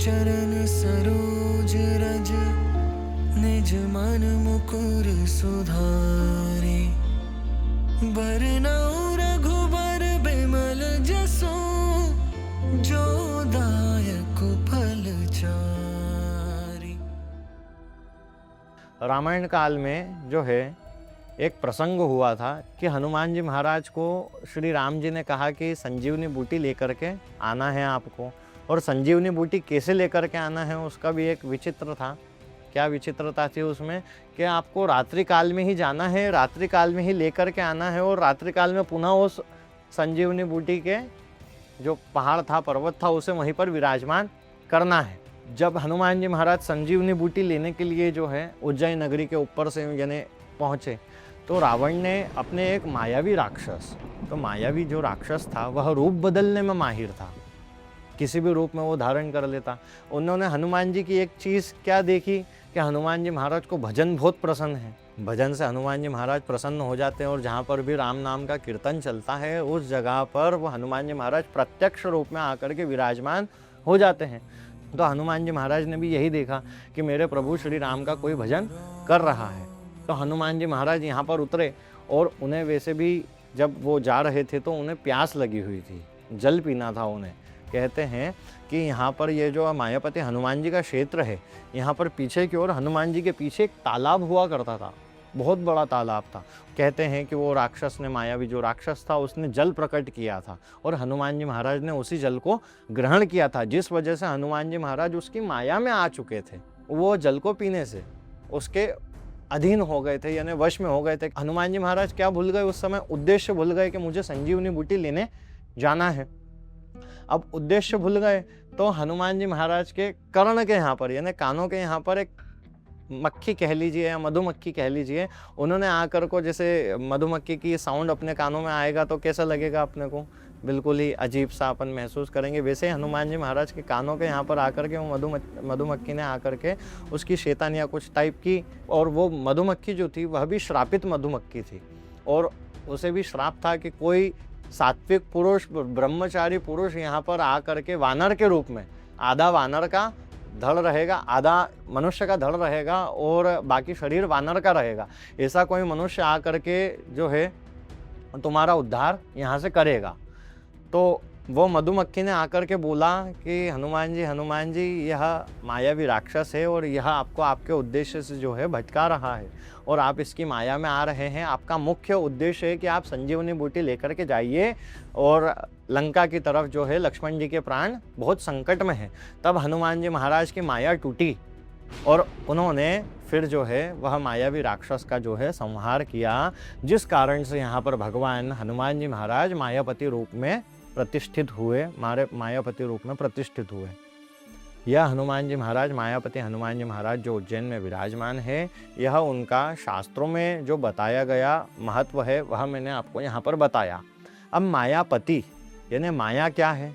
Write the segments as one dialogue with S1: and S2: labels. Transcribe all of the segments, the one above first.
S1: चरण सरोज रज, निज मन मुकुर सुधारे। बरनउँ रघुबर बिमल जसु, जो दायक फल चारि।
S2: रामायण काल में जो है एक प्रसंग हुआ था कि हनुमान जी महाराज को श्री राम जी ने कहा कि संजीवनी बूटी लेकर के आना है आपको, और संजीवनी बूटी कैसे लेकर के आना है उसका भी एक विचित्र था। क्या विचित्रता थी उसमें कि आपको रात्रि काल में ही जाना है, रात्रि काल में ही लेकर के आना है, और रात्रि काल में पुनः उस संजीवनी बूटी के जो पहाड़ था, पर्वत था, उसे वहीं पर विराजमान करना है। जब हनुमान जी महाराज संजीवनी बूटी लेने के लिए जो है उज्जैन नगरी के ऊपर से यानी पहुँचे, तो रावण ने अपने एक मायावी राक्षस, तो मायावी जो राक्षस था वह रूप बदलने में माहिर था, किसी भी रूप में वो धारण कर लेता। उन्होंने हनुमान जी की एक चीज़ क्या देखी कि हनुमान जी महाराज को भजन बहुत पसंद है, भजन से हनुमान जी महाराज प्रसन्न हो जाते हैं, और जहाँ पर भी राम नाम का कीर्तन चलता है उस जगह पर वो हनुमान जी महाराज प्रत्यक्ष रूप में आकर के विराजमान हो जाते हैं। तो हनुमान जी महाराज ने भी यही देखा कि मेरे प्रभु श्री राम का कोई भजन कर रहा है। तो हनुमान जी महाराज यहाँ पर उतरे, और उन्हें वैसे भी जब वो जा रहे थे तो उन्हें प्यास लगी हुई थी, जल पीना था उन्हें। कहते हैं कि यहाँ पर ये जो मायापति हनुमान जी का क्षेत्र है, यहाँ पर पीछे की ओर हनुमान जी के पीछे एक तालाब हुआ करता था, बहुत बड़ा तालाब था। कहते हैं कि वो राक्षस ने, मायावी जो राक्षस था, उसने जल प्रकट किया था, और हनुमान जी महाराज ने उसी जल को ग्रहण किया था, जिस वजह से हनुमान जी महाराज उसकी माया में आ चुके थे। वो जल को पीने से उसके अधीन हो गए थे, यानी वश में हो गए थे। हनुमान जी महाराज क्या भूल गए उस समय? उद्देश्य भूल गए कि मुझे संजीवनी बूटी लेने जाना है। अब उद्देश्य भूल गए तो हनुमान जी महाराज के कर्ण के यहाँ पर, यानी कानों के यहाँ पर एक मक्खी कह लीजिए या मधुमक्खी कह लीजिए, उन्होंने आकर को, जैसे मधुमक्खी की साउंड अपने कानों में आएगा तो कैसा लगेगा अपने को, बिल्कुल ही अजीब सा अपन महसूस करेंगे। वैसे ही हनुमान जी महाराज के कानों के यहाँ पर आकर के वो मधुमक्खी ने आकर के उसकी शैतान या कुछ टाइप की, और वो मधुमक्खी जो थी वह भी श्रापित मधुमक्खी थी, और उसे भी श्राप था कि कोई सात्विक पुरुष, ब्रह्मचारी पुरुष यहाँ पर आकर के वानर के रूप में, आधा वानर का धड़ रहेगा, आधा मनुष्य का धड़ रहेगा, और बाकी शरीर वानर का रहेगा, ऐसा कोई मनुष्य आकर के जो है तुम्हारा उद्धार यहाँ से करेगा। तो वो मधुमक्खी ने आकर के बोला कि हनुमान जी यह मायावी राक्षस है, और यह आपको आपके उद्देश्य से जो है भटका रहा है, और आप इसकी माया में आ रहे हैं। आपका मुख्य उद्देश्य है कि आप संजीवनी बूटी लेकर के जाइए, और लंका की तरफ जो है लक्ष्मण जी के प्राण बहुत संकट में हैं। तब हनुमान जी महाराज की माया टूटी, और उन्होंने फिर जो है वह मायावी राक्षस का जो है संहार किया, जिस कारण से यहाँ पर भगवान हनुमान जी महाराज मायापति रूप में प्रतिष्ठित हुए, मायापति रूप में प्रतिष्ठित हुए। यह हनुमान जी महाराज, मायापति हनुमान जी महाराज जो उज्जैन में विराजमान है, यह उनका शास्त्रों में जो बताया गया महत्व है वह मैंने आपको यहाँ पर बताया। अब मायापति यानी माया क्या है?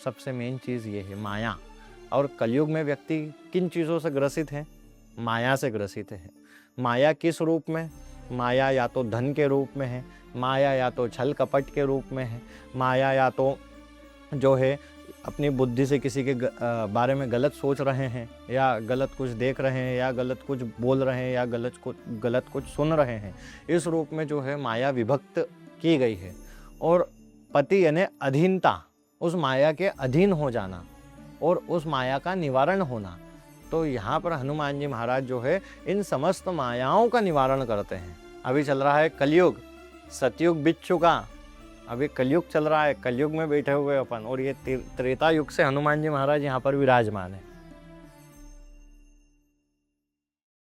S2: सबसे मेन चीज़ ये है माया। और कलयुग में व्यक्ति किन चीज़ों से ग्रसित है? माया से ग्रसित है। माया किस रूप में? माया या तो धन के रूप में है, माया या तो छल कपट के रूप में है, माया या तो जो है अपनी बुद्धि से किसी के बारे में गलत सोच रहे हैं, या गलत कुछ देख रहे हैं, या गलत कुछ बोल रहे हैं, या गलत कुछ सुन रहे हैं। इस रूप में जो है माया विभक्त की गई है। और पति यानी अधीनता, उस माया के अधीन हो जाना और उस माया का निवारण होना। तो यहाँ पर हनुमान जी महाराज जो है इन समस्त मायाओं का निवारण करते हैं। अभी चल रहा है कलयुग, सतयुग बीत चुका, अभी कलयुग चल रहा है, कलयुग में बैठे हुए अपन, और ये त्रेता युग से हनुमान जी महाराज यहाँ पर विराजमान है।